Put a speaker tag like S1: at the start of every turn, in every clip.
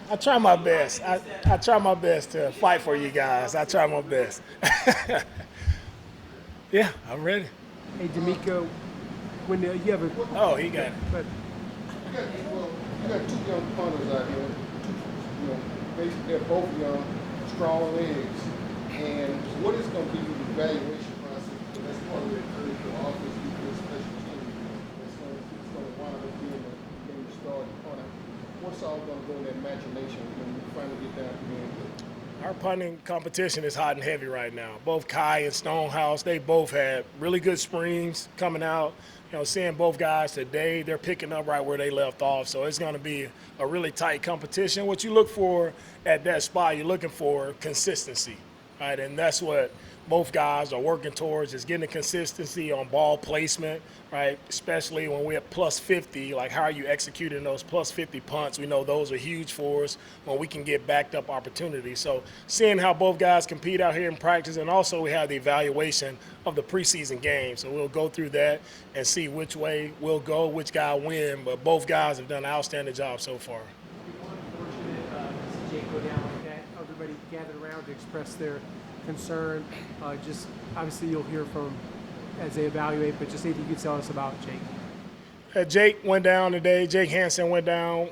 S1: I try my best. I try my best to fight for you guys. I try my best. Yeah, I'm ready.
S2: Hey, D'Amico, when you have a
S1: Oh, he
S2: yeah,
S1: got it.
S2: but
S3: You got two young punters out here. Basically they're both young, strong legs. And what is going to be the evaluation process? Because that's part of the offense, defense, special team. It's going to wind up being the game you start punter. What's all going to go in that imagination when you finally get down to the end?
S1: Our punting competition is hot and heavy right now. Both Kai and Stonehouse, they both had really good springs coming out. Seeing both guys today, they're picking up right where they left off. So it's going to be a really tight competition. What you look for at that spot, you're looking for consistency, right? And that's what both guys are working towards, is getting the consistency on ball placement, right? Especially when we're at plus 50, like how are you executing those plus 50 punts? We know those are huge for us when we can get backed up opportunities. So seeing how both guys compete out here in practice, and also we have the evaluation of the preseason game. So we'll go through that and see which way we'll go, which guy win. But both guys have done an outstanding job so far.
S2: unfortunate to see Jake go down like that. Everybody gathered around to express their concern. Just obviously you'll hear from as they evaluate, but just anything you could tell us about Jake.
S1: Jake went down today. Jake Hansen went down.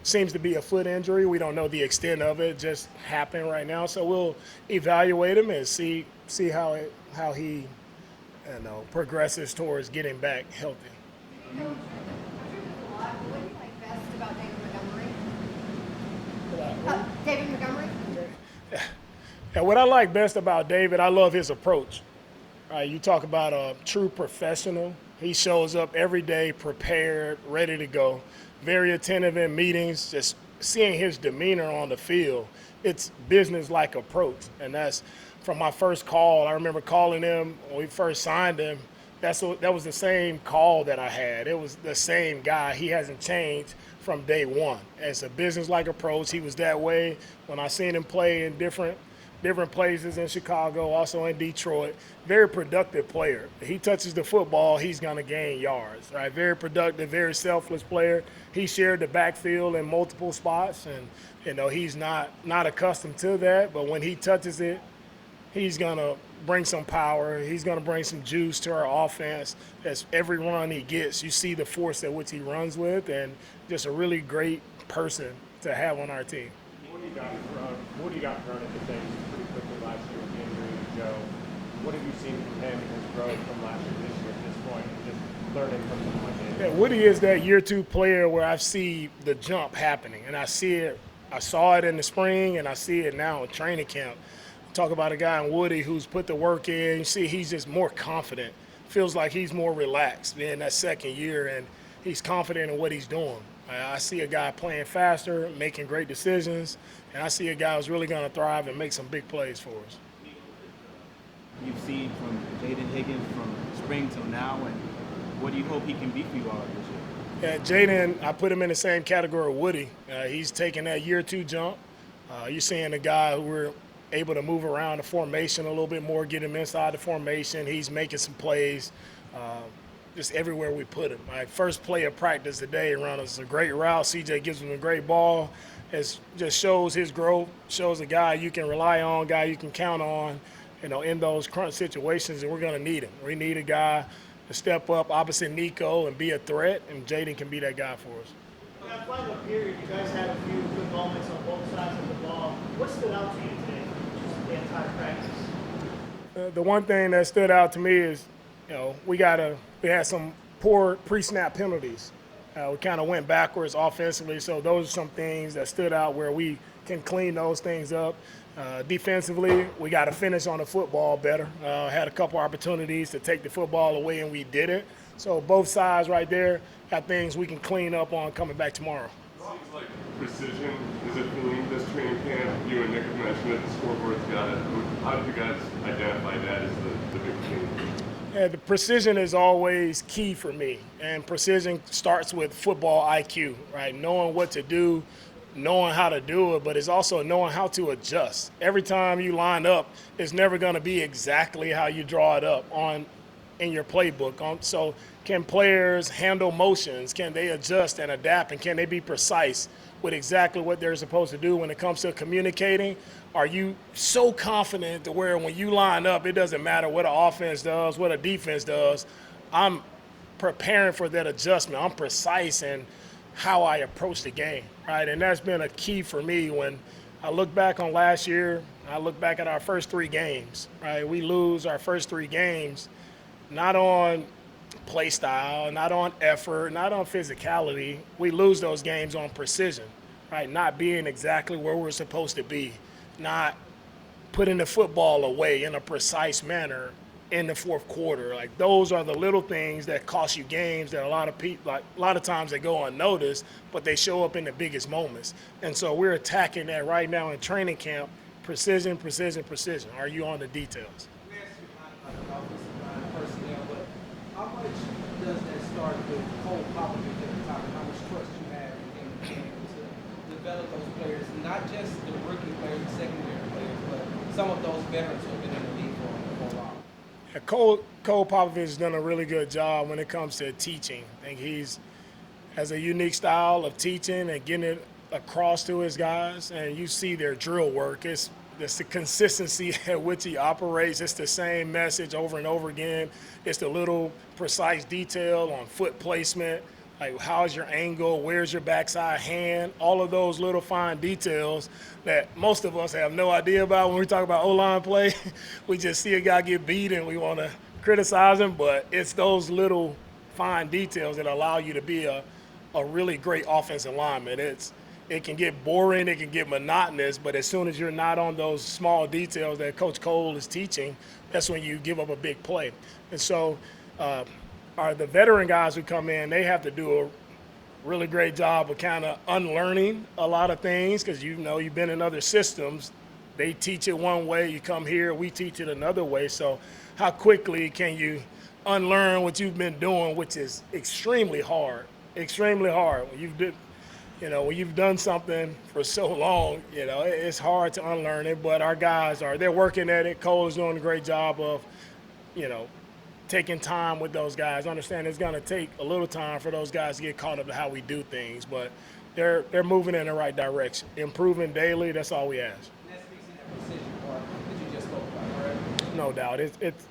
S1: Seems to be a foot injury. We don't know the extent of it. Just happened right now. So we'll evaluate him and see how he progresses towards getting back healthy.
S4: Coach, what do you like best about David Montgomery? David Montgomery?
S1: And what I like best about David, I love his approach. You talk about a true professional. He shows up every day prepared, ready to go, very attentive in meetings, just seeing his demeanor on the field. It's business-like approach, and that's from my first call. I remember calling him when we first signed him. That was the same call that I had. It was the same guy. He hasn't changed from day one. It's a business-like approach. He was that way when I seen him play in different places in Chicago, also in Detroit. Very productive player. If he touches the football, he's going to gain yards, right? Very productive, very selfless player. He shared the backfield in multiple spots, and he's not accustomed to that, but when he touches it, he's going to bring some power. He's going to bring some juice to our offense. As every run he gets, you see the force at which he runs with, and just a really great person to have on our team.
S5: What do you got thrown at the things pretty quickly last year with the injury to Joe? What have you seen from him and his growth from last year to this year at this point, and just learning from someone like him?
S1: Yeah, Woody is that year two player where I see the jump happening, and I see it. I saw it in the spring, and I see it now in training camp. Talk about a guy in Woody who's put the work in. You see he's just more confident. Feels like he's more relaxed in that second year, and he's confident in what he's doing. I see a guy playing faster, making great decisions, and I see a guy who's really going to thrive and make some big plays for us.
S6: You've seen from Jaden Higgins from spring till now, and what do you hope he can be for you all this year?
S1: Yeah, Jaden, I put him in the same category with Woody. He's taking that year two jump. You're seeing a guy who we're able to move around the formation a little bit more, get him inside the formation. He's making some plays just everywhere we put him. My first play of practice today around us, a great route. CJ gives him a great ball. It just shows his growth, shows a guy you can rely on, guy you can count on, in those crunch situations, and we're going to need him. We need a guy to step up opposite Nico and be a threat, and Jaden can be that guy for us.
S7: In that final period, you guys had a few good moments on both sides of the ball. What stood out to you today, just the entire practice?
S1: The one thing that stood out to me is, we had some poor pre-snap penalties. We kind of went backwards offensively, so those are some things that stood out where we can clean those things up. Defensively, we got to finish on the football better. Had a couple opportunities to take the football away, and we did it. So both sides right there got things we can clean up on coming back tomorrow.
S8: Seems like precision is a theme this training camp. You and Nick have mentioned it. The scoreboard's got it. How did you guys identify that as the big theme?
S1: Yeah, the precision is always key for me, and precision starts with football IQ, right? Knowing what to do, knowing how to do it, but it's also knowing how to adjust. Every time you line up, it's never going to be exactly how you draw it up in your playbook. So can players handle motions? Can they adjust and adapt, and can they be precise with exactly what they're supposed to do when it comes to communicating? Are you so confident to where when you line up, it doesn't matter what an offense does, what a defense does? I'm preparing for that adjustment. I'm precise in how I approach the game, right? And that's been a key for me when I look back on last year. I look back at our first 3 games, right? We lose our first 3 games, not on play style, not on effort, not on physicality. We lose those games on precision, right? Not being exactly where we're supposed to be, not putting the football away in a precise manner in the fourth quarter. Like those are the little things that cost you games that a lot of people, like a lot of times they go unnoticed, but they show up in the biggest moments. And so we're attacking that right now in training camp. Precision, precision, precision. Are you on the details?
S9: We asked you kind of about the offensive line personnel, but how much does that start with Cole Popovich at the top, and how much trust you have in him to develop those players, not just the rookie players, the secondary players, but some of those veterans who have been in the league for a while?
S1: Yeah, Cole Popovich has done a really good job when it comes to teaching. I think he's has a unique style of teaching and getting it across to his guys, and you see their drill work. It's the consistency at which he operates. It's the same message over and over again. It's the little precise detail on foot placement, like how's your angle, where's your backside hand, all of those little fine details that most of us have no idea about when we talk about O-line play. We just see a guy get beat and we want to criticize him, but it's those little fine details that allow you to be a really great offensive lineman. It can get boring, it can get monotonous, but as soon as you're not on those small details that Coach Cole is teaching, that's when you give up a big play. And so the veteran guys who come in, they have to do a really great job of kind of unlearning a lot of things because you've been in other systems. They teach it one way, you come here, we teach it another way. So how quickly can you unlearn what you've been doing, which is extremely hard, extremely hard. When you've done something for so long, it's hard to unlearn it, but our guys they're working at it. Cole is doing a great job of, taking time with those guys. Understand it's going to take a little time for those guys to get caught up to how we do things, but they're moving in the right direction. Improving daily, that's all we ask.
S9: And that speaks in that precision part that you just spoke about, correct?
S1: No doubt. It's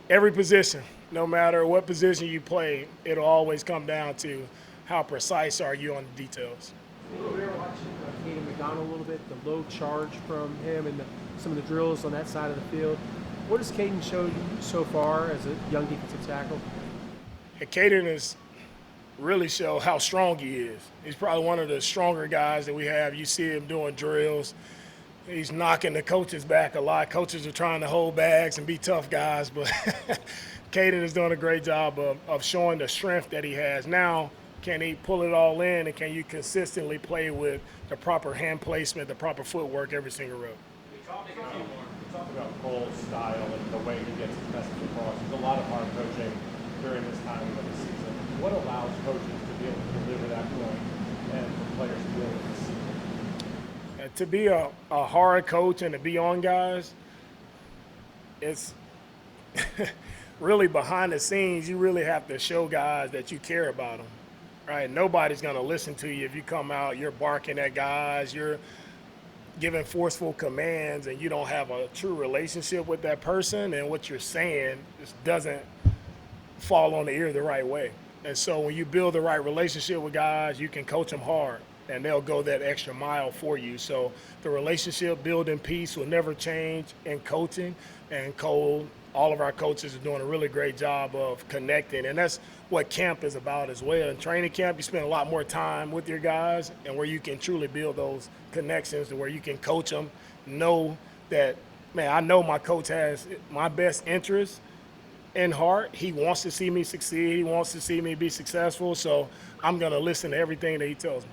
S1: every position, no matter what position you play, it'll always come down to how precise are you on the details.
S2: We were watching Caden McDonald a little bit, the low charge from him and some of the drills on that side of the field. What has Caden showed you so far as a young defensive tackle?
S1: Caden has really showed how strong he is. He's probably one of the stronger guys that we have. You see him doing drills. He's knocking the coaches back a lot. Coaches are trying to hold bags and be tough guys, but Caden is doing a great job of showing the strength that he has. Now, can he pull it all in, and can you consistently play with the proper hand placement, the proper footwork every single row?
S5: We talked about Cole's style and the way he gets his message across. There's a lot of hard coaching during this time of the season. What allows coaches to be able to deliver that point and for players to be able to see it?
S1: To be a hard coach and to be on guys, it's really behind the scenes. You really have to show guys that you care about them. Right, nobody's going to listen to you if you come out, you're barking at guys, you're giving forceful commands, and you don't have a true relationship with that person, and what you're saying just doesn't fall on the ear the right way. And so when you build the right relationship with guys, you can coach them hard, and they'll go that extra mile for you. So the relationship building piece will never change in coaching, and Cole, all of our coaches are doing a really great job of connecting, and that's what camp is about as well. In training camp, you spend a lot more time with your guys and where you can truly build those connections to where you can coach them, know that, man, I know my coach has my best interest in heart. He wants to see me succeed. He wants to see me be successful, so I'm going to listen to everything that he tells me.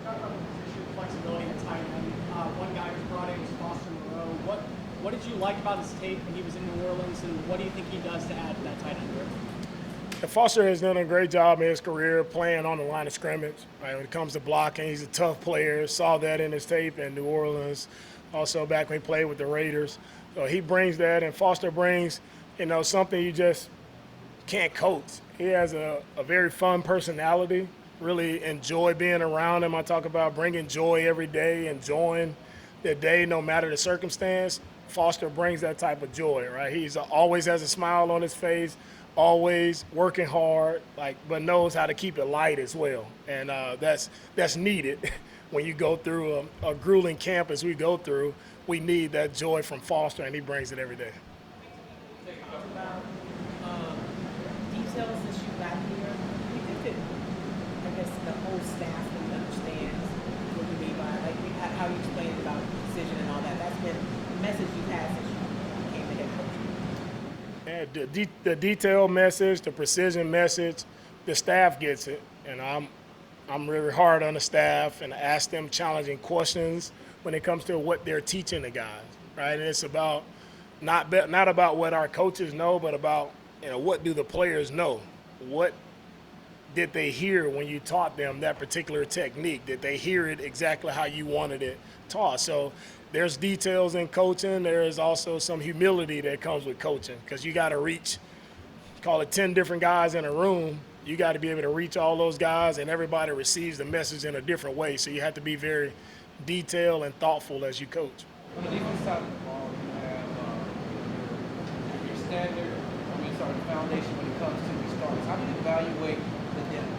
S10: Talk about the position flexibility at tight end. One guy who's brought in was Foster Moreau. What did you like about his tape when he was in New Orleans, and what do you think he does to add to that tight end group?
S1: Foster has done a great job in his career playing on the line of scrimmage. Right? When it comes to blocking, he's a tough player. Saw that in his tape in New Orleans, also back when he played with the Raiders. So he brings that, and Foster brings, something you just can't coach. He has a very fun personality, really enjoy being around him. I talk about bringing joy every day, enjoying the day no matter the circumstance. Foster brings that type of joy, right? He's always has a smile on his face, always working hard, but knows how to keep it light as well, and that's needed when you go through a grueling camp as we go through. We need that joy from Foster, and he brings it every day.
S9: Talk about details since you got here. You think that, I guess, the whole staff really understands what you mean by, how you explained about precision and all that. That's been the message you've had since you became the head coach.
S1: Yeah, the detailed message, the precision message, the staff gets it, and I'm really hard on the staff and ask them challenging questions when it comes to what they're teaching the guys, right? And it's about not about what our coaches know, but about what do the players know? What did they hear when you taught them that particular technique? Did they hear it exactly how you wanted it taught? So there's details in coaching. There is also some humility that comes with coaching, because you got to reach, call it 10 different guys in a room. You got to be able to reach all those guys, and everybody receives the message in a different way. So you have to be very detailed and thoughtful as you coach.
S9: On the defense side of the ball, you have your standard, the foundation when it comes to the starters. How do you evaluate the depth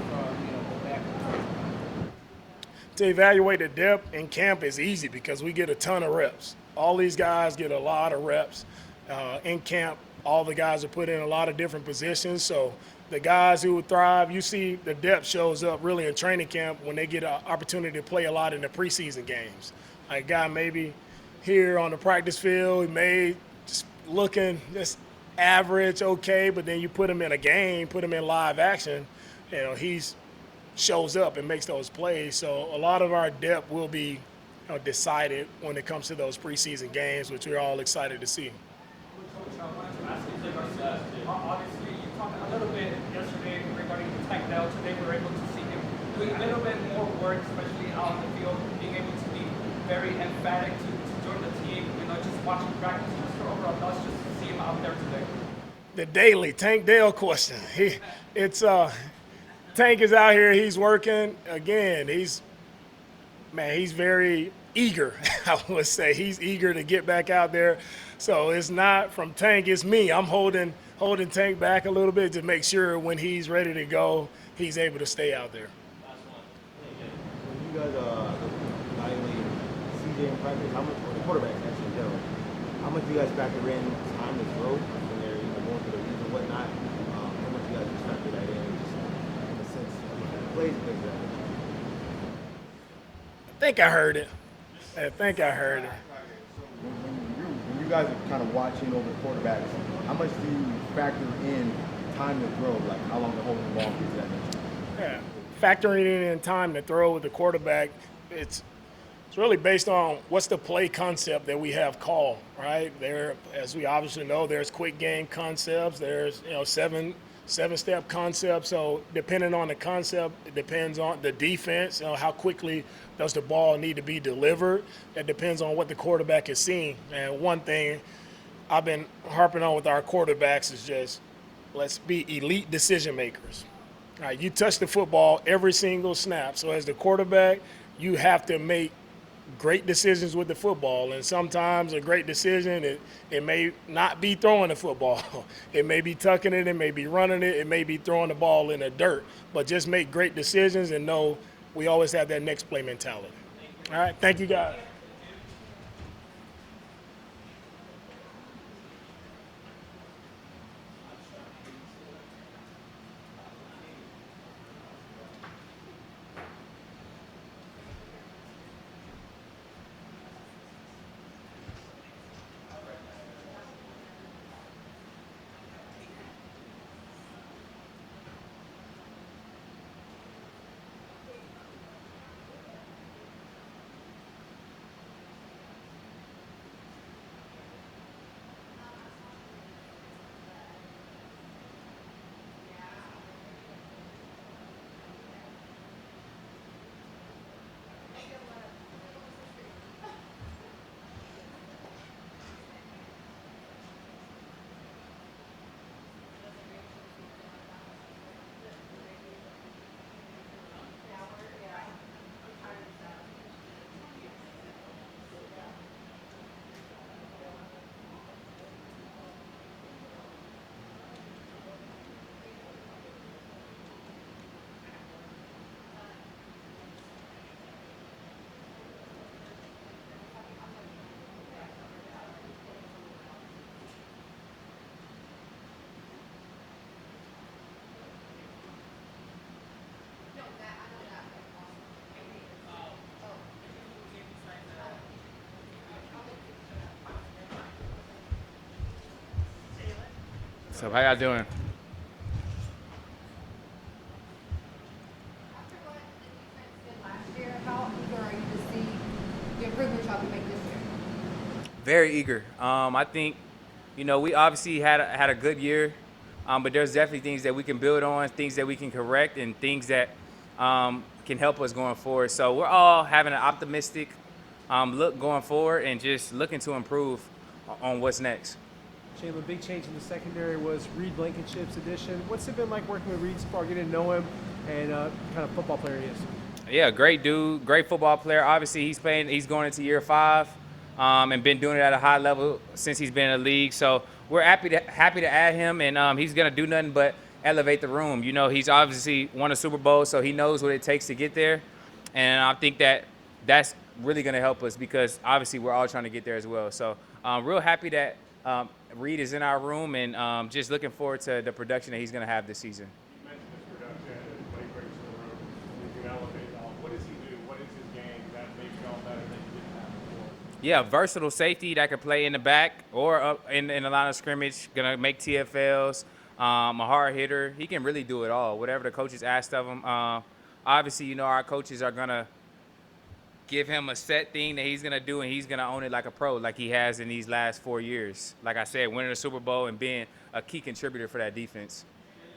S9: from, the back and the
S1: To evaluate the depth in camp is easy because we get a ton of reps. All these guys get a lot of reps in camp. All the guys are put in a lot of different positions. So the guys who thrive, you see the depth shows up really in training camp when they get an opportunity to play a lot in the preseason games. A guy maybe here on the practice field, he may just looking just average, okay, but then you put him in a game, put him in live action, he's shows up and makes those plays. So a lot of our depth will be decided when it comes to those preseason games, which we're all excited to see.
S11: Coach, I wanted to ask you, obviously you talked a little bit yesterday regarding Tank Dell. Today we were able to see him doing a little bit more work, especially out on the field, being able to be very emphatic to join the team, just watching practice, just for overall thoughts, just to see him out there today.
S1: The daily Tank Dell question. Tank is out here, he's working. Again, he's very eager, I would say. He's eager to get back out there. So it's not from Tank, it's me. I'm holding Tank back a little bit to make sure when he's ready to go, he's able to stay out there.
S12: When you guys evaluate CJ in practice, how much, or the quarterback actually in general, how much do you guys factor in time to throw when they're going through the reads and whatnot? How much do you guys just factor that in, just in the sense of the plays and things like that?
S1: I think I heard it.
S12: When you guys are kind of watching over quarterbacks, how much do you factor in time to throw, like how long to hold the ball, things of that nature?
S1: Yeah, factoring in time to throw with the quarterback, it's really based on what's the play concept that we have called, right? There, as we obviously know, there's quick game concepts, there's seven-step concepts. So depending on the concept, it depends on the defense, how quickly does the ball need to be delivered. It depends on what the quarterback is seeing. And one thing I've been harping on with our quarterbacks is just let's be elite decision makers. All right, you touch the football every single snap. So as the quarterback, you have to make great decisions with the football, and sometimes a great decision, it may not be throwing the football. It may be tucking it, it may be running it, it may be throwing the ball in the dirt. But just make great decisions and know we always have that next play mentality. All right, thank you guys.
S13: So how y'all doing?
S4: After what the defense did last year, how eager are you to see the improvements y'all can make this year?
S13: Very eager. I think, we obviously had a good year, but there's definitely things that we can build on, things that we can correct, and things that can help us going forward. So we're all having an optimistic look going forward and just looking to improve on what's next.
S2: Jalen, big change in the secondary was Reed Blankenship's addition. What's it been like working with Reed so far, getting to know him and kind of football player he is?
S13: Yeah, great dude, great football player. Obviously, he's going into year 5 and been doing it at a high level since he's been in the league. So we're happy to add him, and he's going to do nothing but elevate the room. He's obviously won a Super Bowl, so he knows what it takes to get there. And I think that's really going to help us because obviously we're all trying to get there as well. So real happy that Reed is in our room and just looking forward to the production that he's going to have this season.
S5: You mentioned his production and when he brings to the room, you can elevate it all. What does he do? What is his game that makes y'all better than you didn't have before?
S13: Yeah, versatile safety that can play in the back or up in the line of scrimmage, gonna make TFLs, a hard hitter. He can really do it all, whatever the coaches asked of him. Obviously, our coaches are gonna give him a set thing that he's gonna do, and he's gonna own it like a pro, like he has in these last 4 years. Like I said, winning the Super Bowl and being a key contributor for that defense.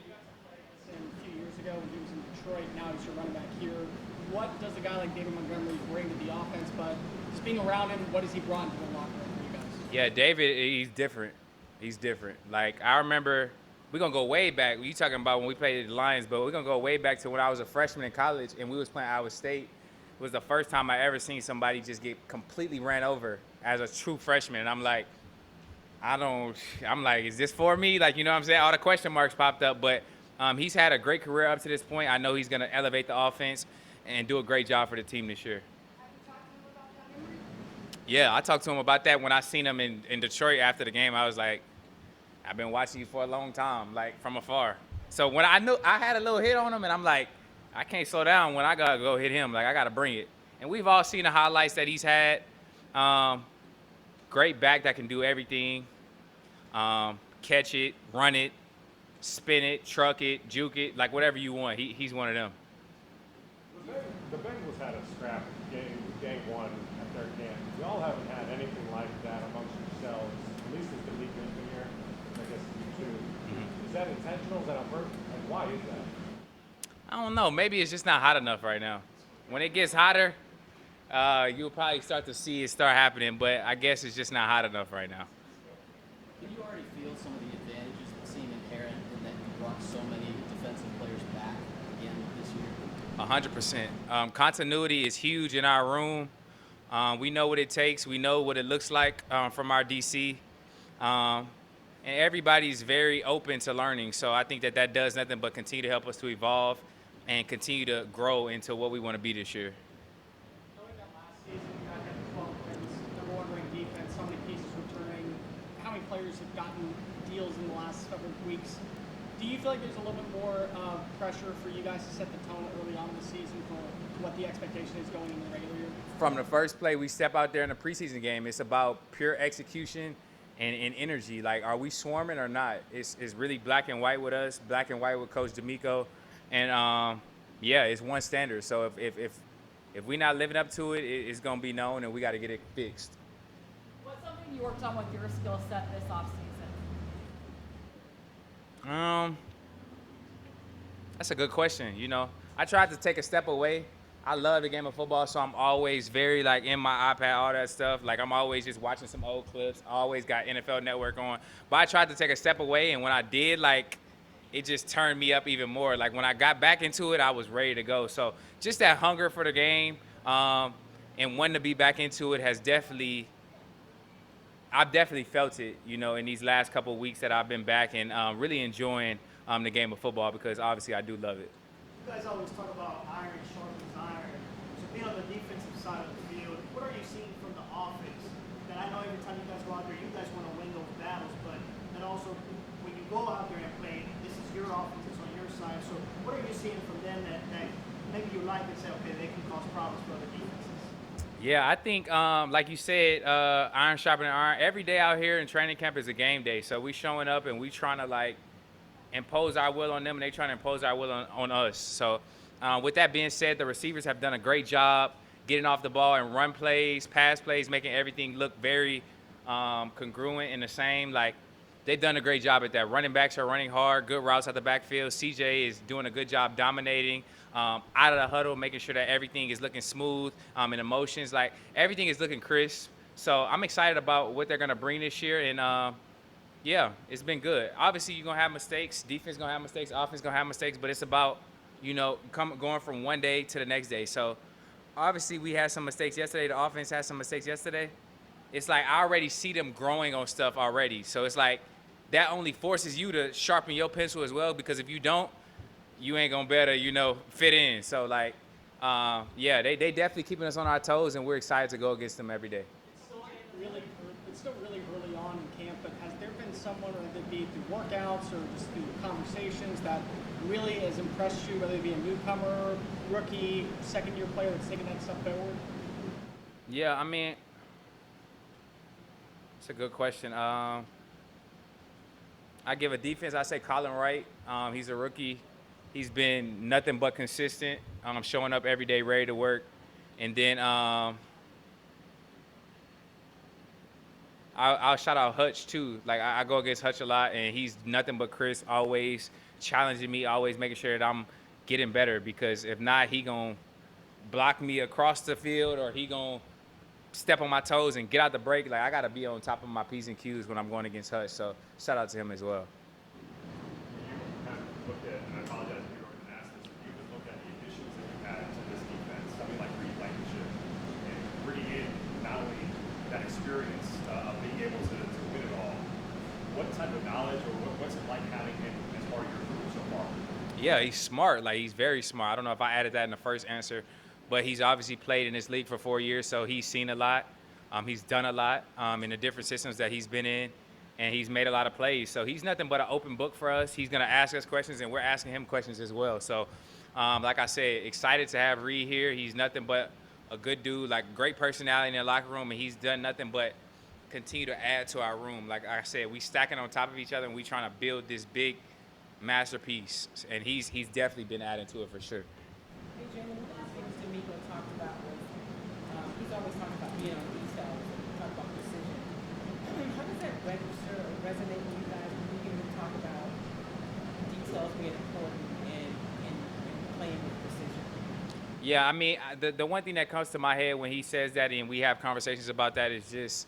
S10: You got to play this a few years ago when he was in Detroit. Now he's your running back here. What does a guy like David Montgomery bring to the offense? But just being around him, what has he brought into the locker room for you guys?
S13: Yeah, David, he's different. He's different. Like, I remember, we're going to go way back. You talking about when we played the Lions, but we're going to go way back to when I was a freshman in college and we was playing Iowa State. It was the first time I ever seen somebody just get completely ran over as a true freshman. And I'm like, is this for me? Like, you know what I'm saying? All the question marks popped up, but he's had a great career up to this point. I know he's going to elevate the offense and do a great job for the team this year.
S4: Have you talked to him about Montgomery?
S13: Yeah, I talked to him about that when I seen him in Detroit after the game. I was like, I've been watching you for a long time, like from afar. So when I knew I had a little hit on him, and I'm like, I can't slow down when I gotta go hit him. Like, I gotta bring it. And we've all seen the highlights that he's had. Great back that can do everything. Catch it, run it, spin it, truck it, juke it, like whatever you want. He's one of them.
S5: The Bengals had a scrap game 1 at their camp. Y'all haven't had anything like that amongst yourselves, at least as the league has been here. I guess you too. Is that intentional? Is that on purpose? And why is that?
S13: I don't know. Maybe it's just not hot enough right now. When it gets hotter, you'll probably start to see it start happening, but I guess it's just not hot enough right now.
S14: Did you already feel some of the advantages that seem inherent in that you brought so many defensive players back again this year?
S13: 100%. Continuity is huge in our room. We know what it takes. We know what it looks like from our DC. And everybody's very open to learning. So I think that does nothing but continue to help us to evolve and continue to grow into what we want to be this year.
S10: Knowing that last season you guys had 12 wins, number 1 ranked defense, so many pieces returning, how many players have gotten deals in the last couple of weeks? Do you feel like there's a little bit more pressure for you guys to set the tone early on in the season for what the expectation is going in the regular year?
S13: From the first play we step out there in the preseason game, it's about pure execution and energy. Like, are we swarming or not? It's really black and white with us, black and white with Coach D'Amico. And, it's one standard. So if we're not living up to it, it's going to be known, and we got to get it fixed.
S4: What's something you worked on with your skill set this offseason?
S13: That's a good question. I tried to take a step away. I love the game of football, so I'm always very, in my iPad, all that stuff. Like, I'm always just watching some old clips. I always got NFL Network on. But I tried to take a step away, and when I did, it just turned me up even more. Like, when I got back into it, I was ready to go. So just that hunger for the game and wanting to be back into it I've definitely felt it, in these last couple of weeks that I've been back and really enjoying the game of football because obviously I do love it.
S7: You guys always talk about iron sharpens iron. So being on the defensive side of the field, what are you seeing from the offense? That I know every time you guys go out there, you guys want to win those battles, but then also when you go out there and play, this is your offense, it's on your side. So what are you seeing from them that maybe you like and say, okay, they can cause problems for other defenses?
S13: Yeah, I think, like you said, iron sharpening iron. Every day out here in training camp is a game day. So we showing up and we trying to like impose our will on them, and they trying to impose our will on us. So with that being said, the receivers have done a great job getting off the ball and run plays, pass plays, making everything look very congruent and the same. Like they've done a great job at that. Running backs are running hard, good routes out the backfield. CJ is doing a good job dominating out of the huddle, making sure that everything is looking smooth and emotions. Like everything is looking crisp. So I'm excited about what they're gonna bring this year, and yeah, it's been good. Obviously, you're gonna have mistakes. Defense gonna have mistakes. Offense gonna have mistakes. But it's about going from one day to the next day. So obviously, we had some mistakes yesterday. The offense had some mistakes yesterday. It's like I already see them growing on stuff already. So it's like that only forces you to sharpen your pencil as well, because if you don't, you ain't gonna better fit in. So like, yeah, they definitely keeping us on our toes, and we're excited to go against them every day.
S10: It's still really early on in camp, but has there been someone, whether it be through workouts or just through conversations, that really has impressed you, whether it be a newcomer, rookie, second-year player that's taking that step forward?
S13: Yeah, I mean, it's a good question. I give a defense, I say Colin Wright. He's a rookie. He's been nothing but consistent, showing up every day, ready to work. And then I'll shout out Hutch too. Like I go against Hutch a lot, and he's nothing but crisp, always challenging me, always making sure that I'm getting better. Because if not, he gonna block me across the field, or he gonna step on my toes and get out the break. Like I gotta be on top of my P's and Q's when I'm going against Hutch. So shout out to him as well.
S5: You kind of looked at, and I apologize if you already asked this, but you just looked at the additions that you had to this defense. Something like Reed Blankenship, and bringing in not only that experience of being able to win it all. What type of knowledge, or what's it like having him as part of your group so far?
S13: Yeah, he's smart. Like he's very smart. I don't know if I added that in the first answer, but he's obviously played in this league for 4 years, so he's seen a lot. He's done a lot in the different systems that he's been in, and he's made a lot of plays. So he's nothing but an open book for us. He's gonna ask us questions, and we're asking him questions as well. So, like I said, excited to have Reed here. He's nothing but a good dude, like great personality in the locker room, and he's done nothing but continue to add to our room. Like I said, we stacking on top of each other, and we trying to build this big masterpiece. And he's definitely been adding to it for sure.
S9: Hey, Jalen, one of the things D'Amico talked about was he's always talking about being on details and talk about precision. How does that register or resonate with you guys when you hear him talk about details being important and playing with precision?
S13: Yeah, I mean, the one thing that comes to my head when he says that, and we have conversations about that, is just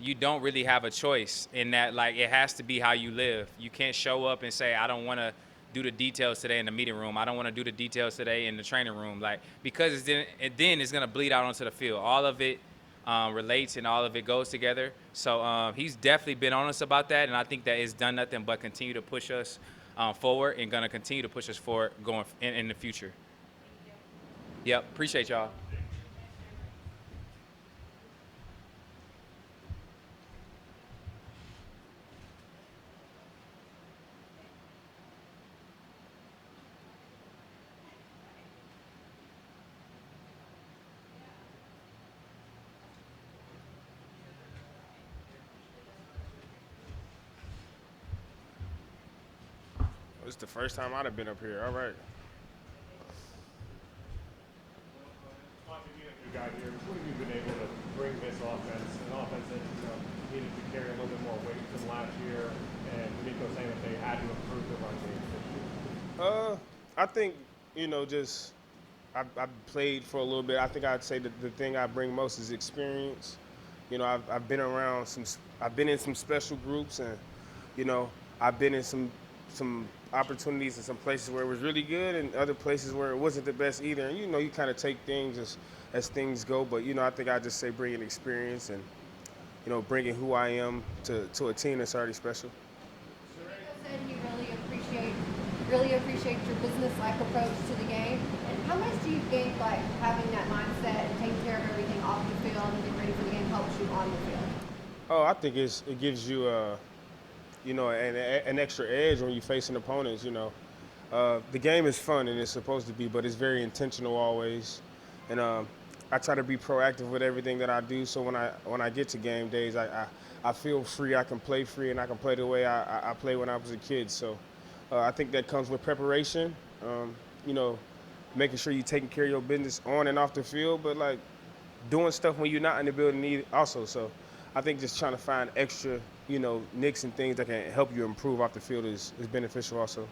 S13: you don't really have a choice in that. Like, it has to be how you live. You can't show up and say, I don't want to do the details today in the meeting room. I don't want to do the details today in the training room. Like, because then it's going to bleed out onto the field. All of it relates, and all of it goes together. So he's definitely been on us about that, and I think that it's done nothing but continue to push us forward, and going to continue to push us forward going in the future. Yep, appreciate y'all.
S15: It's the first time I'd have been up here. All right.
S5: Punting, being a new guy here, what have you been able to bring this offense? An offense that needed to carry a little bit more weight than last year, and Nico saying that they had to improve the run game this year.
S15: I think just I've played for a little bit. I think I'd say that the thing I bring most is experience. I've been around I've been in some special groups, and I've been in some opportunities in some places where it was really good, and other places where it wasn't the best either. And you kind of take things as things go. But I think I just say bringing experience and bringing who I am to a team that's already special.
S4: Nico said he really appreciates your business-like approach to the game. And how much do you think like having that mindset and taking care of everything off the field and getting ready for the game helps you on the field?
S15: Oh, I think it gives you an extra edge when you're facing opponents. The game is fun, and it's supposed to be, but it's very intentional always. And I try to be proactive with everything that I do. So when I get to game days, I feel free. I can play free, and I can play the way I played when I was a kid. So I think that comes with preparation. You know, making sure you're taking care of your business on and off the field, but like doing stuff when you're not in the building also. So I think just trying to find extra, you know, nicks and things that can help you improve off the field is beneficial also.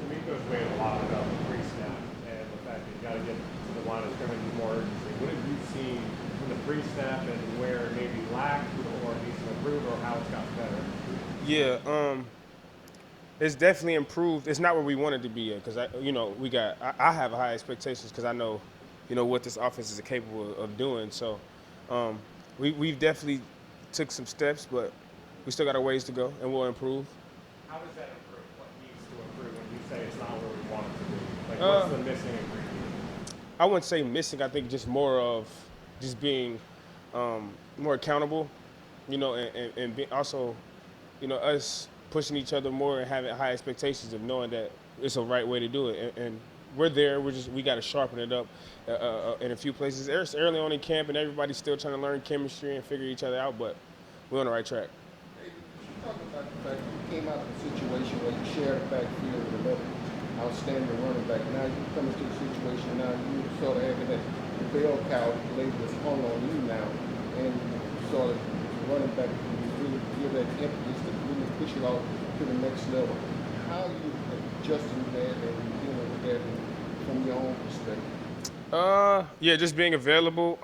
S5: D'Amico's made a lot about the pre-snap and the fact that you got to get to the line of scrimmage with more urgency. What have you seen from the pre-snap and where it maybe lacked or needs to improve or how it's gotten better?
S15: Yeah, it's definitely improved. It's not where we wanted to be at because I have high expectations because I know, you know, what this offense is capable of doing. So we've definitely took some steps, but we still got a ways to go, and we'll improve.
S5: How does that improve? What needs to improve when you say it's not where we want it to be? Like, what's the missing ingredient?
S15: I wouldn't say missing. I think just more of just being more accountable, you know, and also, you know, us pushing each other more and having high expectations of knowing that it's the right way to do it. And we're there. We got to sharpen it up in a few places. It's early on in camp, and everybody's still trying to learn chemistry and figure each other out, but we're on the right track.
S3: You talk about the fact that you came out of a situation where you shared a backfield with another outstanding running back. Now you come into a situation now you sort of having that bell cow label is hung on you now, and sort of running back can really give that impetus to really push it off to the next level. How are you adjusting that and dealing with that from your own perspective?
S15: Yeah, just being available.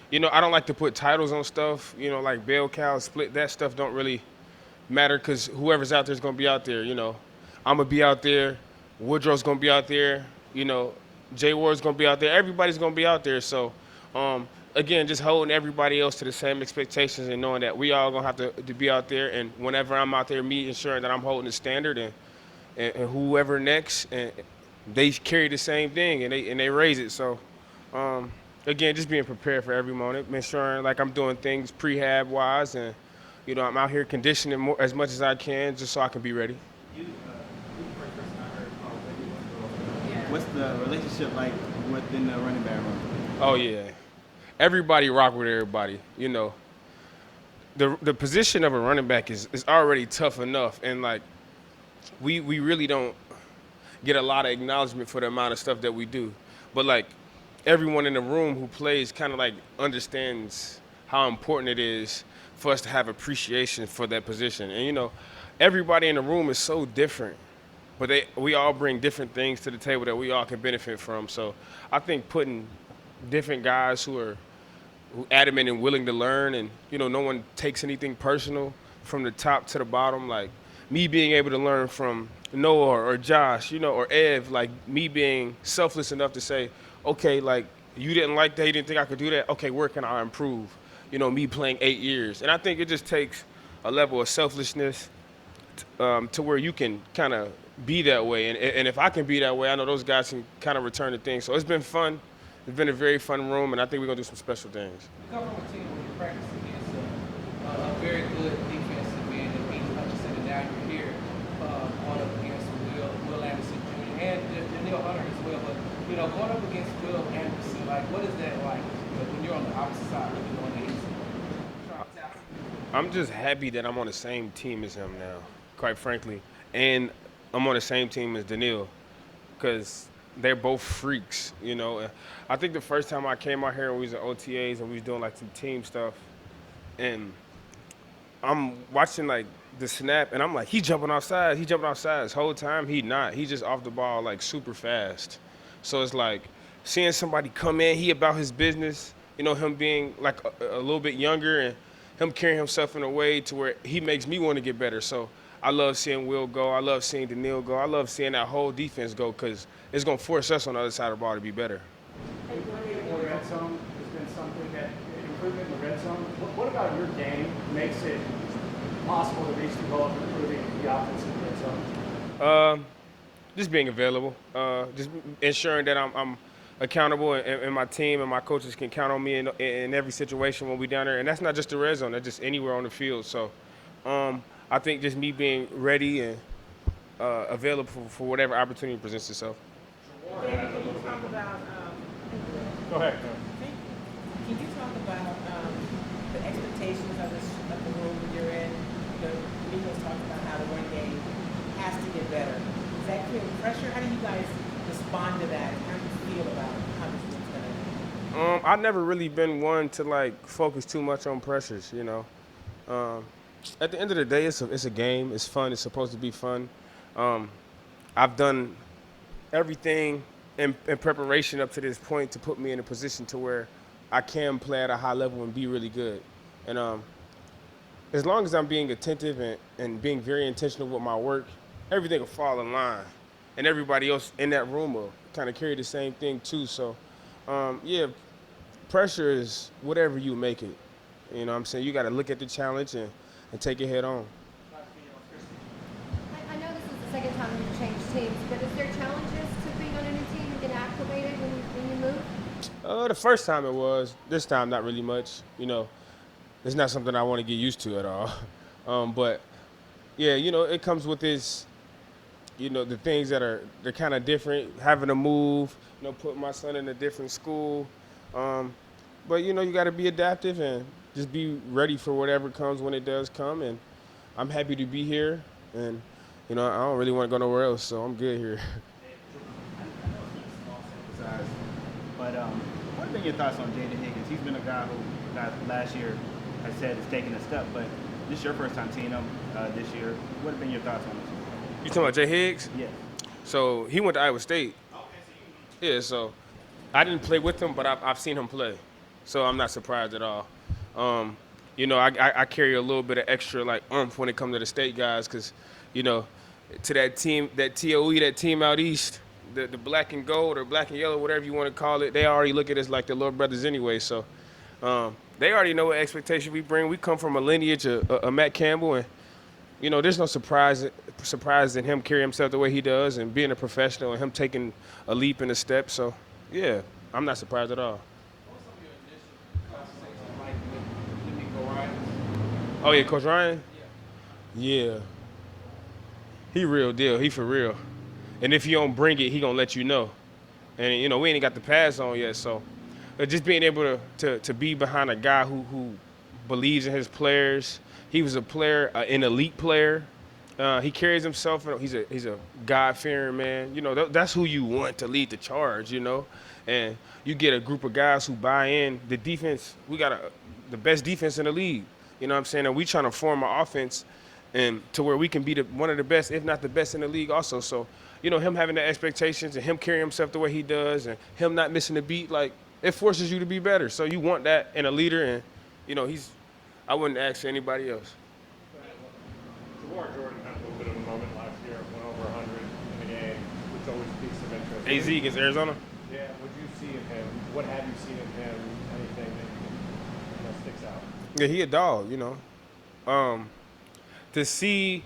S15: You know, I don't like to put titles on stuff. You know, like bell cow, split. That stuff don't really matter because whoever's out there is gonna be out there. You know, I'm gonna be out there. Woodrow's gonna be out there. You know, Jay Ward's gonna be out there. Everybody's gonna be out there. So, again, just holding everybody else to the same expectations and knowing that we all gonna have to be out there. And whenever I'm out there, me ensuring that I'm holding the standard and whoever next, and they carry the same thing and they raise it. So, again, just being prepared for every moment, ensuring like I'm doing things prehab wise, and you know I'm out here conditioning more, as much as I can, just so I can be ready.
S6: What's the relationship like within the running back room?
S15: Oh yeah, everybody rock with everybody. You know, the position of a running back is already tough enough, and like we really don't get a lot of acknowledgement for the amount of stuff that we do, but like everyone in the room who plays kind of like understands how important it is for us to have appreciation for that position. And you know, everybody in the room is so different, but we all bring different things to the table that we all can benefit from. So I think putting different guys who adamant and willing to learn, and you know, no one takes anything personal from the top to the bottom. Like me being able to learn from Noah or Josh, you know, or Ev, like me being selfless enough to say, okay, like you didn't like that, you didn't think I could do that. Okay, where can I improve? You know, me playing 8 years. And I think it just takes a level of selflessness to where you can kind of be that way. And if I can be that way, I know those guys can kind of return to things. So it's been fun. It's been a very fun room, and I think we're going to do some special things.
S9: You come from a team where you practice against a very good defensive man that beats Hutchinson, and now you're here going up against Will Anderson Jr. and Daniel Hunter as well. But, you know, going up against Will Anderson, like, what is that like when you're on the opposite side, really on the east?
S15: I'm just happy that I'm on the same team as him now, quite frankly. And I'm on the same team as Daniil because they're both freaks, you know. I think the first time I came out here, we was at OTAs and we was doing like some team stuff. And I'm watching like the snap and I'm like, he jumping outside. This whole time he not. He just off the ball like super fast. So it's like seeing somebody come in, he about his business, you know, him being like a little bit younger and him carrying himself in a way to where he makes me want to get better. So I love seeing Will go. I love seeing Daniil go. I love seeing that whole defense go because it's going to force us on the other side of the ball to be better.
S5: The red zone has been something that improvement in the red zone. What about your game makes it possible to reach the goal of improving the offense in the red zone?
S15: Just being available. Just ensuring that I'm accountable and my team and my coaches can count on me in every situation when we down there. And that's not just the red zone. That's just anywhere on the field. So I think just me being ready and available for whatever opportunity presents itself.
S9: Can you talk about
S5: Go ahead.
S9: can you room when you're in. Nico's talked about how the run game has to get better. Is that creating pressure? How do you guys respond to that? How do you feel about how this team's going to?
S15: I've never really been one to like focus too much on pressures. At the end of the day, it's a game. It's fun. It's supposed to be fun. I've done everything in preparation up to this point to put me in a position to where I can play at a high level and be really good. And as long as I'm being attentive and being very intentional with my work, everything will fall in line. And everybody else in that room will kind of carry the same thing too. So, yeah, pressure is whatever you make it. You know what I'm saying? You got to look at the challenge and take it head on.
S4: I know this is the second time you've changed teams, but is there challenges to being on a new team and getting acclimated when you move?
S15: The first time it was. This time, not really much. It's not something I want to get used to at all. But yeah, it comes with this. The things they're kind of different. Having to move. Put my son in a different school. But you got to be adaptive and just be ready for whatever comes when it does come. And I'm happy to be here. And I don't really want to go nowhere else, so I'm good here.
S6: But what have been your thoughts on Jaden Higgins? He's been a guy who last year, I said, has taken a step, but this is your first time seeing him this year. What have been your thoughts on this?
S15: You talking about Jay Higgs?
S6: Yeah.
S15: So he went to Iowa State. Yeah, so I didn't play with him, but I've seen him play. So I'm not surprised at all. I carry a little bit of extra oomph when it comes to the state guys because, to that team, that TOE, that team out east, the black and gold or black and yellow, whatever you want to call it, they already look at us like their little brothers anyway. So they already know what expectation we bring. We come from a lineage of Matt Campbell, and there's no surprise in him carrying himself the way he does and being a professional and him taking a leap and a step. So yeah, I'm not surprised at all.
S9: What was some of your initial conversations like with Nico Ryan?
S15: Oh yeah, Coach Ryan. Yeah. He real deal. He for real. And if you don't bring it, he gonna let you know. And we ain't got the pass on yet, so just being able to be behind a guy who believes in his players. He was a player, an elite player. He carries himself. He's a God-fearing man. That's who you want to lead the charge. And you get a group of guys who buy in. The defense, we got the best defense in the league. You know what I'm saying? And we trying to form an offense and to where we can be one of the best, if not the best in the league also. So, him having the expectations and him carrying himself the way he does and him not missing a beat, it forces you to be better. So you want that in a leader, and, I wouldn't ask anybody else.
S5: Jawar Jordan had a little bit of a moment last year, went over 100 in the game, which always piques some interest.
S15: AZ against Arizona?
S5: Yeah, what you see in him? What have you seen in him? Anything that sticks out?
S15: Yeah, he a dog, to see,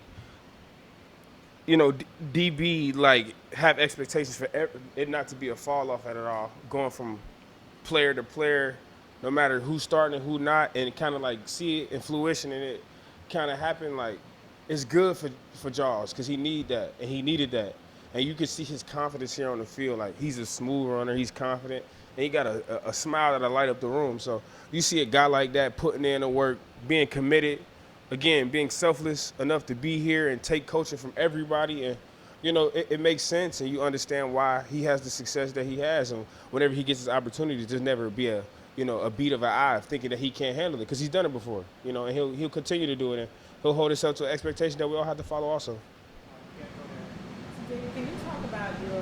S15: DB have expectations for it not to be a fall off at all, going from player to player, no matter who's starting and who not, and kind of see it in fruition and it kind of happen. It's good for Jaws because he needed that, and you can see his confidence here on the field. He's a smooth runner, he's confident, and he got a smile that'll light up the room. So you see a guy like that putting in the work, being committed. Again, being selfless enough to be here and take coaching from everybody, and it makes sense, and you understand why he has the success that he has. And whenever he gets his opportunity, just never be a beat of an eye thinking that he can't handle it, because he's done it before, and he'll continue to do it, and he'll hold himself to an expectation that we all have to follow also.
S9: Can you talk about your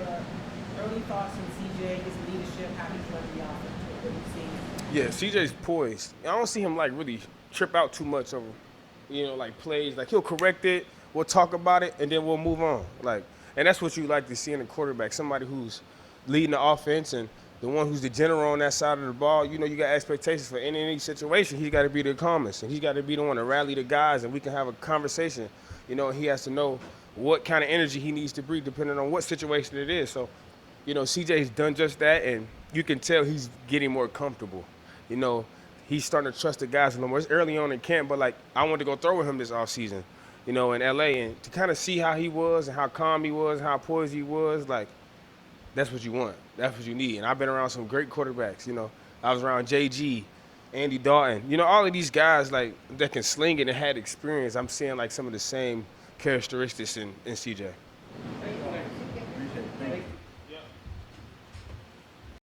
S9: early thoughts on CJ, his leadership, how he's running the offense, what you've seen?
S15: Yeah, CJ's poised. I don't see him really trip out too much over plays. He'll correct it, we'll talk about it, and then we'll move on. And that's what you like to see in a quarterback, somebody who's leading the offense and the one who's the general on that side of the ball. You got expectations for any situation. He's got to be the calmest, and he's got to be the one to rally the guys, and we can have a conversation. He has to know what kind of energy he needs to bring depending on what situation it is. So, CJ's done just that, and you can tell he's getting more comfortable. He's starting to trust the guys a little more. It's early on in camp, but I wanted to go throw with him this offseason, in LA, and to kind of see how he was and how calm he was, how poised he was. That's what you want. That's what you need. And I've been around some great quarterbacks. I was around JG, Andy Dalton. You know, all of these guys like that can sling it and had experience. I'm seeing like some of the same characteristics in CJ.